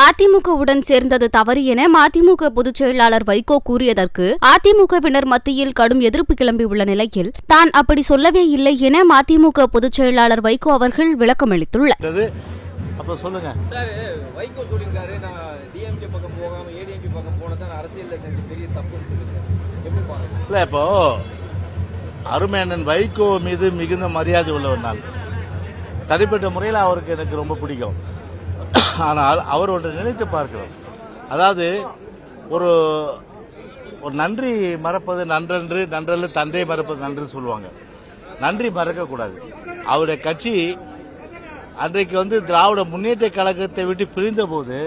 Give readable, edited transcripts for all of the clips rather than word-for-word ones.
அதிமுகவுடன் சேர்ந்தது தவறு என மதிமுக பொதுச் செயலாளர் வைகோ கூறியதற்கு அதிமுகவினர் மத்தியில் கடும் எதிர்ப்பு கிளம்பியுள்ள நிலையில் தான் அப்படி சொல்லவே இல்லை என மதிமுக பொதுச் செயலாளர் வைகோ அவர்கள் விளக்கமளித்துள்ளார். அப்ப சொல்லுங்க சார், வைகோ சொல்லிருக்காரு, நான் டிஎம்கே பக்கம் போகாம ஏடிஎம்கே பக்கம் போனதான் அரசியல் செஞ்ச பெரிய தப்புன்னு சொல்லிருக்காரு. எப்படி பாருங்க? இல்ல, இப்போ அருமையண்ணன் வைகோ மீது மிகுந்த மரியாதை உள்ளவர் நான். தனிப்பட்ட முறையில் அவருக்கு எனக்கு ரொம்ப பிடிக்கும். ஆனால் அவர் ஒன்றை நினைத்து பார்க்கிறோம். அதாவது ஒரு நன்றி மறப்பது நன்றன்று, நன்றல்ல தந்தை மறப்பது நன்று சொல்லுவாங்க. நன்றி மறக்கக்கூடாது. அவருடைய கட்சி அன்றைக்கு திராவிட முன்னேற்ற கழகத்தை விட்டு பிரிந்த போது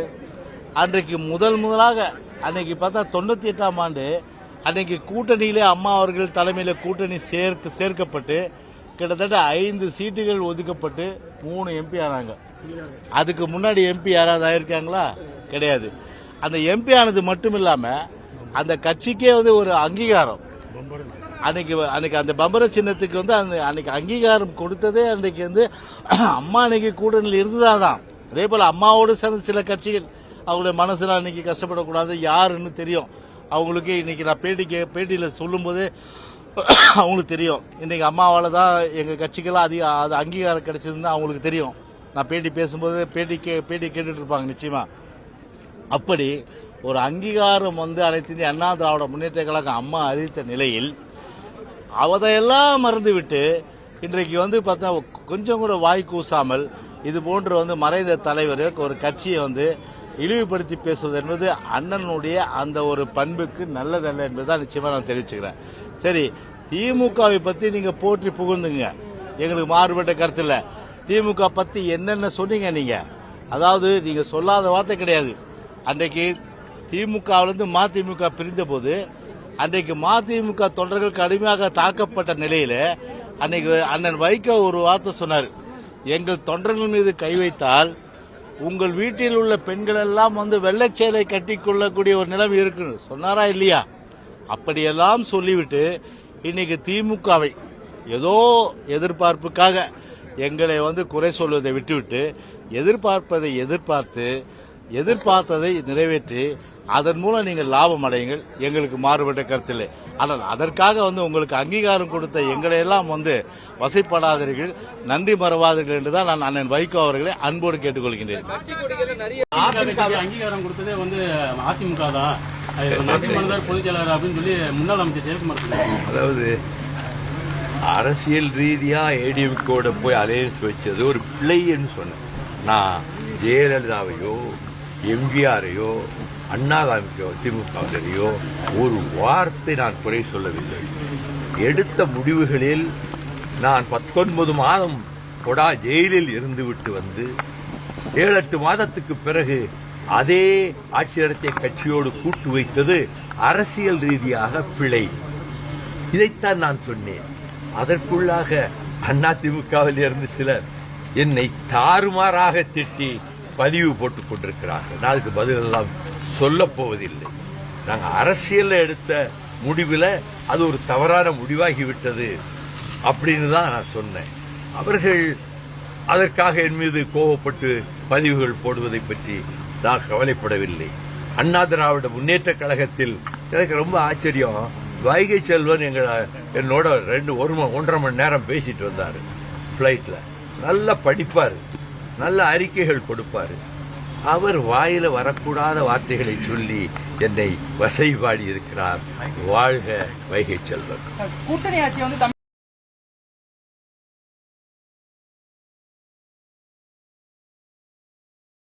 அன்றைக்கு முதலாக அன்னைக்கு பார்த்தா 98ஆம் ஆண்டு அன்னைக்கு கூட்டணியிலே அம்மா அவர்கள் தலைமையில் கூட்டணி சேர்க்கப்பட்டு கிட்டத்தட்ட 5 சீட்டுகள் ஒதுக்கப்பட்டு 3 எம்பி ஆனாங்க. அதுக்கு முன்னாடி எம்பி யாராவது ஆயிருக்காங்களா? கிடையாது. அந்த எம்பி ஆனது மட்டும் இல்லாம அந்த கட்சிக்கே ஒரு அங்கீகாரம் அன்னைக்கு அந்த பம்பர சின்னத்துக்கு அன்னைக்கு அங்கீகாரம் கொடுத்ததே அன்றைக்கு அம்மா அன்னைக்கு கூட்டணியில் இருந்ததாதான். அதே போல அம்மாவோடு சேர்ந்த சில கட்சிகள் அவங்களுடைய மனசுல அன்னைக்கு கஷ்டப்படக்கூடாது யாருன்னு தெரியும் அவங்களுக்கு. இன்னைக்கு நான் பேட்டியில சொல்லும் போது அவங்களுக்கு தெரியும், இன்னைக்கு அம்மாவால தான் எங்க கட்சிக்கெல்லாம் அது அங்கீகாரம் கிடைச்சதுன்னு அவங்களுக்கு தெரியும். நான் பேட்டி பேசும்போது பேட்டி கேட்டுட்டு இருப்பாங்க நிச்சயமா. அப்படி ஒரு அங்கீகாரம் அனைத்து இந்திய அண்ணா திராவிட முன்னேற்ற கழகம் அம்மா அறிவித்த நிலையில் அதையெல்லாம் மறந்துவிட்டு இன்றைக்கு பார்த்தா கொஞ்சம் கூட வாய் கூசாமல் இது போன்று மறைந்த தலைவர் ஒரு கட்சியை இழிவுபடுத்தி பேசுவது என்பது அண்ணனுடைய அந்த ஒரு பண்புக்கு நல்லதல்ல என்பதுதான் நிச்சயமா நான் தெரிவிச்சுக்கிறேன். சரி, திமுகவை பத்தி நீங்க போற்றி புகழ்ந்துங்க, எங்களுக்கு மாறுபட்ட கருத்து இல்ல. திமுக பத்தி என்னென்ன சொன்னீங்க நீங்க? அதாவது நீங்க சொல்லாத வார்த்தை கிடையாது. அன்றைக்கு திமுகவிலிருந்து மதிமுக பிரிந்த போது அன்றைக்கு மதிமுக தொண்டர்கள் கடுமையாக தாக்கப்பட்ட நிலையில அன்னைக்கு அண்ணன் வைகோ ஒரு வார்த்தை சொன்னார், எங்கள் தொண்டர்கள் மீது கை வைத்தால் உங்கள் வீட்டில் உள்ள பெண்கள் எல்லாம் வெள்ளைச்சேலை கட்டி கொள்ளக்கூடிய ஒரு நிலைமை இருக்குன்னு சொன்னாரா இல்லையா? அப்படியெல்லாம் சொல்லிவிட்டு இன்னைக்கு திமுகவை ஏதோ எதிர்பார்ப்புக்காக எங்களை குறை சொல்வதை விட்டுவிட்டு எதிர்பார்ப்பதை எதிர்பார்த்ததை நிறைவேற்றி அதன் மூலம் நீங்கள் லாபம் அடையுங்கள், எங்களுக்கு மாறுபட்ட கருத்தில்லை. ஆனால் அதற்காக உங்களுக்கு அங்கீகாரம் கொடுத்த எங்களை எல்லாம் வசைப்படாதீர்கள், நன்றி மறவாதீர்கள் என்றுதான் நான் அண்ணன் வைகோ அவர்களை அன்போடு கேட்டுக்கொள்கின்றேன். அங்கீகாரம் கொடுத்ததே அதிமுக தான், பொதுச் செயலாளர் அப்படின்னு சொல்லி முன்னாள் அமைச்சர் ஜெயக்குமார். அதாவது அரசியல் ரீதியா ஏடிஎம்கோட போய் அலையன்ஸ் வச்சது ஒரு பிள்ளைன்னு சொன்னேன். நான் ஜெயலலிதாவையோ எம்ஜிஆரையோ அண்ணாதிமுக திமுகவிலையோ ஒரு வார்த்தை நான் குறை சொல்லவில்லை. எடுத்த முடிவுகளில் நான் 19 மாதம் கொடா ஜெயிலில் இருந்துவிட்டு 7-8 மாதத்துக்கு பிறகு அதே ஆட்சி நடத்திய கட்சியோடு கூட்டு வைத்தது அரசியல் ரீதியாக பிழை. இதைத்தான் நான் சொன்னேன். அதற்குள்ளாக அதிமுகவில் இருந்து சிலர் என்னை தாறுமாறாக திட்டி பதிவு போட்டுக் கொண்டிருக்கிறார்கள். நான் அதுக்கு பதிலெல்லாம் சொல்லப் போவதில்லை. நாங்கள் அரசியல் எடுத்த முடிவில் அது ஒரு தவறான முடிவாகிவிட்டது அப்படின்னு தான் நான் சொன்னேன். அவர்கள் அதற்காக என் மீது கோபப்பட்டு பதிவுகள் போடுவதை பற்றி நான் கவலைப்படவில்லை. அண்ணா திராவிட முன்னேற்ற கழகத்தில் எனக்கு ரொம்ப ஆச்சரியம், வைகை செல்வன் என்னோட 1.5 மணி நேரம் பேசிட்டு வந்தாரு பிளைட்ல. நல்லா படிப்பாரு, நல்ல அறிக்கைகள் கொடுப்பாரு. அவர் வாயில வரக்கூடாத வார்த்தைகளை சொல்லி என்னை வசைபாடி இருக்கிறார். வாழ்க வைகை செல்வன். கூட்டணி ஆட்சி